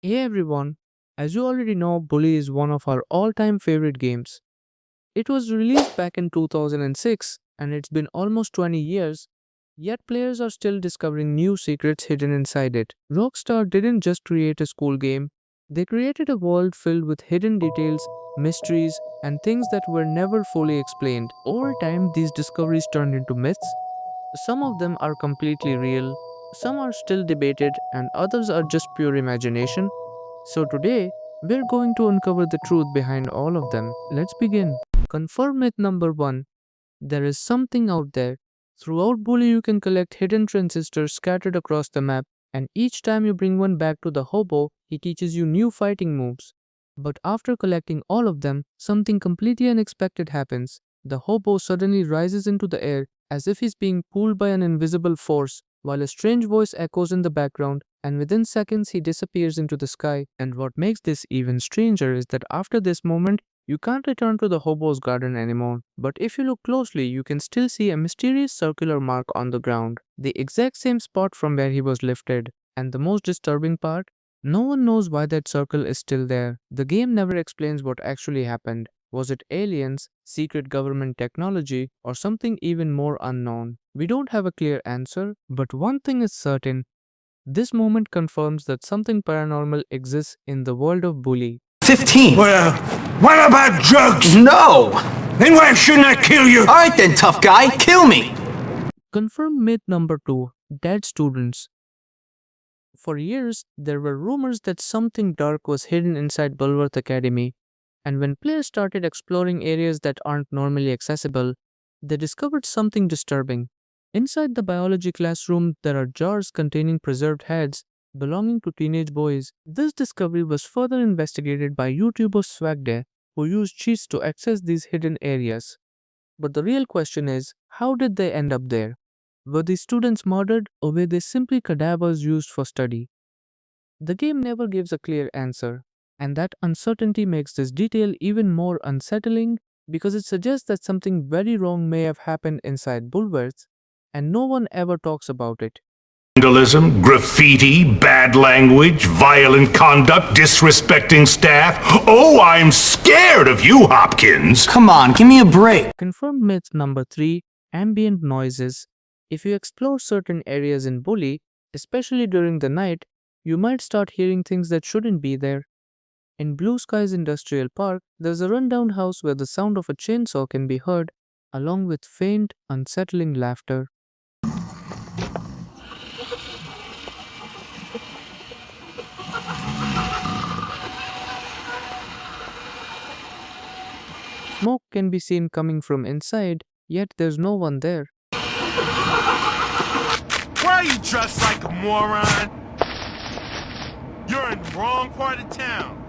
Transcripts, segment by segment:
Hey everyone, as you already know, Bully is one of our all time favorite games. It was released back in 2006 and it's been almost 20 years, yet players are still discovering new secrets hidden inside it. Rockstar didn't just create a school game, they created a world filled with hidden details, mysteries, and things that were never fully explained. Over time, these discoveries turned into myths. Some of them are completely real, some are still debated, and others are just pure imagination. So today, we're going to uncover the truth behind all of them. Let's begin. Confirm myth number 1. There is something out there. Throughout Bully, you can collect hidden transistors scattered across the map, and each time you bring one back to the hobo, he teaches you new fighting moves. But after collecting all of them, something completely unexpected happens. The hobo suddenly rises into the air as if he's being pulled by an invisible force, while a strange voice echoes in the background, and within seconds he disappears into the sky. And what makes this even stranger is that after this moment, you can't return to the hobo's garden anymore, but if you look closely, you can still see a mysterious circular mark on the ground, the exact same spot from where he was lifted. And the most disturbing part? No one knows why that circle is still there. The game never explains what actually happened. Was it aliens, secret government technology, or something even more unknown? We don't have a clear answer, but one thing is certain. This moment confirms that something paranormal exists in the world of Bully. 15. Well, what about drugs? No! Then why shouldn't I kill you? Alright then, tough guy, kill me! Confirm myth number 2. Dead students. For years, there were rumors that something dark was hidden inside Bulworth Academy, and when players started exploring areas that aren't normally accessible, they discovered something disturbing. Inside the biology classroom, there are jars containing preserved heads belonging to teenage boys. This discovery was further investigated by YouTuber Swagday, who used cheats to access these hidden areas. But the real question is, how did they end up there? Were these students murdered or were they simply cadavers used for study? The game never gives a clear answer, and that uncertainty makes this detail even more unsettling because it suggests that something very wrong may have happened inside Bulworth, and no one ever talks about it. Vandalism, graffiti, bad language, violent conduct, disrespecting staff. Oh, I'm scared of you, Hopkins. Come on, give me a break. Confirmed myth number 3. Ambient noises. If you explore certain areas in Bully, especially during the night, you might start hearing things that shouldn't be there. In Blue Skies Industrial Park, there's a rundown house where the sound of a chainsaw can be heard, along with faint, unsettling laughter. Smoke can be seen coming from inside, yet there's no one there. Why are you dressed like a moron? You're in the wrong part of town.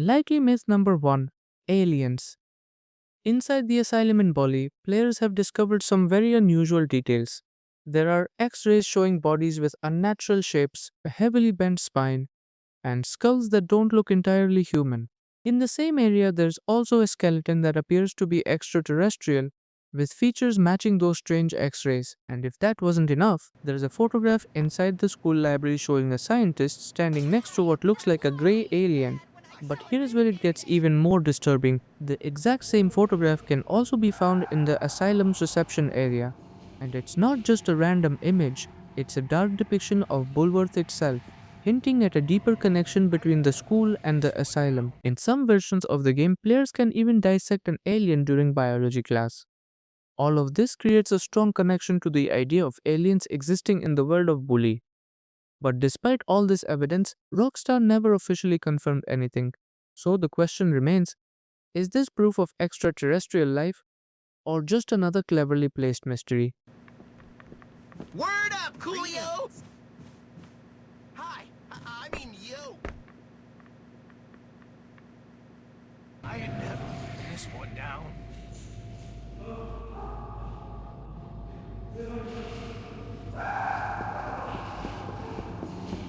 Likely myth number 1. Aliens. Inside the asylum in Bali, players have discovered some very unusual details. There are X-rays showing bodies with unnatural shapes, a heavily bent spine, and skulls that don't look entirely human. In the same area, there's also a skeleton that appears to be extraterrestrial, with features matching those strange X-rays. And if that wasn't enough, there's a photograph inside the school library showing a scientist standing next to what looks like a grey alien. But here's where it gets even more disturbing. The exact same photograph can also be found in the asylum's reception area. And it's not just a random image, it's a dark depiction of Bulworth itself, hinting at a deeper connection between the school and the asylum. In some versions of the game, players can even dissect an alien during biology class. All of this creates a strong connection to the idea of aliens existing in the world of Bully. But despite all this evidence, Rockstar never officially confirmed anything. So the question remains, is this proof of extraterrestrial life or just another cleverly placed mystery? Word up, Coolio! Hi, I mean you. I ain't never letting this one down.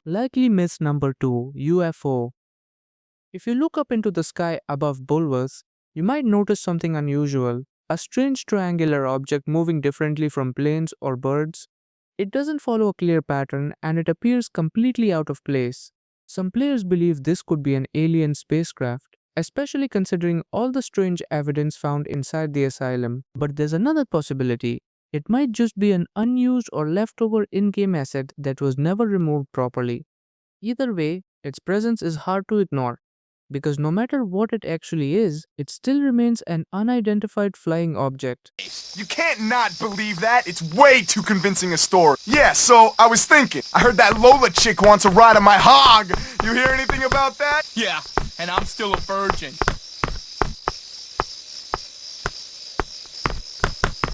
Likely myth number 2. UFO. If you look up into the sky above Bulworth, you might notice something unusual, a strange triangular object moving differently from planes or birds. It doesn't follow a clear pattern and it appears completely out of place. Some players believe this could be an alien spacecraft, especially considering all the strange evidence found inside the asylum. But there's another possibility. It might just be an unused or leftover in-game asset that was never removed properly. Either way, its presence is hard to ignore, because no matter what it actually is, it still remains an unidentified flying object. You can't not believe that. It's way too convincing a story. Yeah, so I was thinking. I heard that Lola chick wants a ride on my hog. You hear anything about that? Yeah, and I'm still a virgin.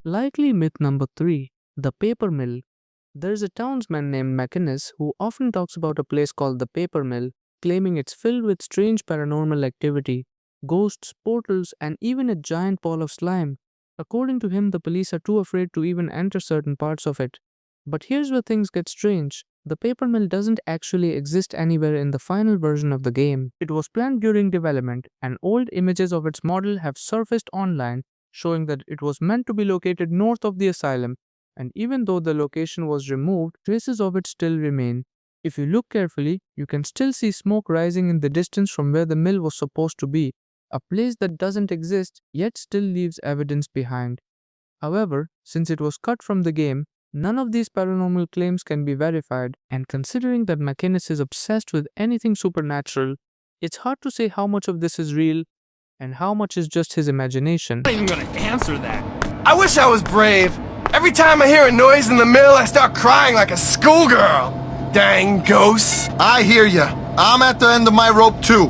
Likely myth number 3, the paper mill. There's a townsman named McInnes who often talks about a place called the paper mill, claiming it's filled with strange paranormal activity, ghosts, portals, and even a giant ball of slime. According to him, the police are too afraid to even enter certain parts of it. But here's where things get strange. The paper mill doesn't actually exist anywhere in the final version of the game. It was planned during development, and old images of its model have surfaced online, showing that it was meant to be located north of the asylum, and even though the location was removed, traces of it still remain. If you look carefully, you can still see smoke rising in the distance from where the mill was supposed to be, a place that doesn't exist yet still leaves evidence behind. However, since it was cut from the game, none of these paranormal claims can be verified, and considering that McInnes is obsessed with anything supernatural, it's hard to say how much of this is real and how much is just his imagination. I'm not even gonna answer that. I wish I was brave. Every time I hear a noise in the mill, I start crying like a schoolgirl. Dang ghosts. I hear ya. I'm at the end of my rope too.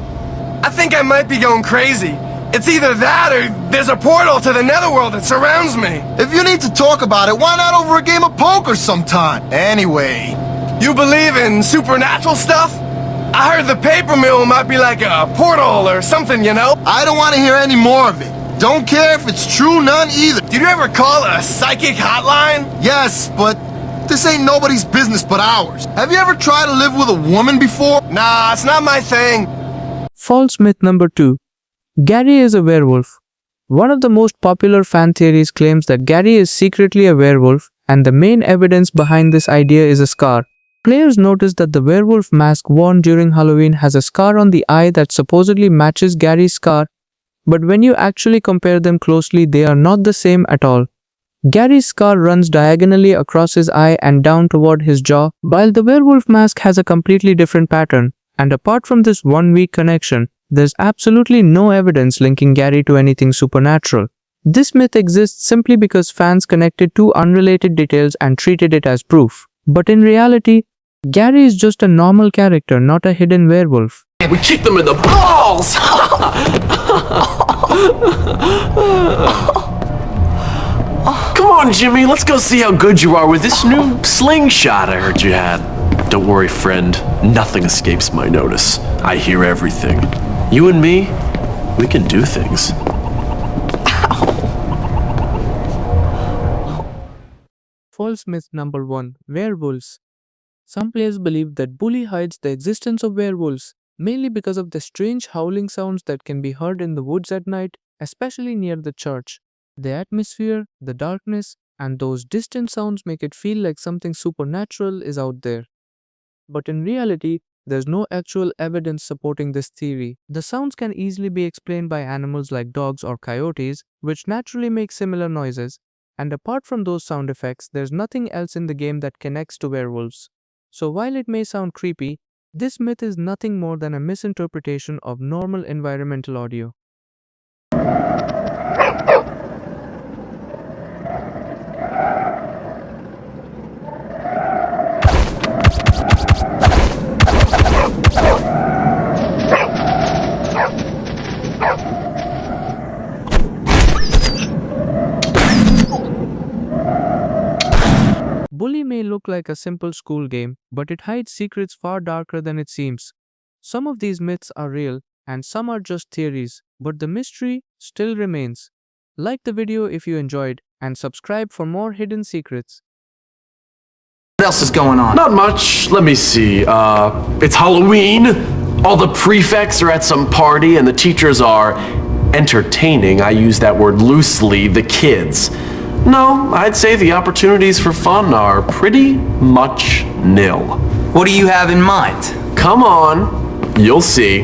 I think I might be going crazy. It's either that or there's a portal to the netherworld that surrounds me. If you need to talk about it, why not over a game of poker sometime? Anyway, You believe in supernatural stuff? I heard the paper mill might be like a portal or something, you know? I don't want to hear any more of it. Don't care if it's true, none either. Did you ever call a psychic hotline? Yes, but this ain't nobody's business but ours. Have you ever tried to live with a woman before? Nah, it's not my thing. False myth number 2. Gary is a werewolf. One of the most popular fan theories claims that Gary is secretly a werewolf, and the main evidence behind this idea is a scar. Players notice that the werewolf mask worn during Halloween has a scar on the eye that supposedly matches Gary's scar, but when you actually compare them closely, they are not the same at all. Gary's scar runs diagonally across his eye and down toward his jaw, while the werewolf mask has a completely different pattern, and apart from this one weak connection, there's absolutely no evidence linking Gary to anything supernatural. This myth exists simply because fans connected two unrelated details and treated it as proof. But in reality, Gary is just a normal character, not a hidden werewolf. We kicked them in the balls! Come on, Jimmy, let's go see how good you are with this new slingshot I heard you had. Don't worry, friend. Nothing escapes my notice. I hear everything. You and me, we can do things. False myth number 1. Werewolves. Some players believe that Bully hides the existence of werewolves, mainly because of the strange howling sounds that can be heard in the woods at night, especially near the church. The atmosphere, the darkness, and those distant sounds make it feel like something supernatural is out there. But in reality, there's no actual evidence supporting this theory. The sounds can easily be explained by animals like dogs or coyotes, which naturally make similar noises, and apart from those sound effects, there's nothing else in the game that connects to werewolves. So while it may sound creepy, this myth is nothing more than a misinterpretation of normal environmental audio. Bully may look like a simple school game, but it hides secrets far darker than it seems. Some of these myths are real, and some are just theories, but the mystery still remains. Like the video if you enjoyed, and subscribe for more hidden secrets. What else is going on? Not much. Let me see. It's Halloween. All the prefects are at some party, and the teachers are entertaining. I use that word loosely. The kids. No, I'd say the opportunities for fun are pretty much nil. What do you have in mind? Come on, you'll see.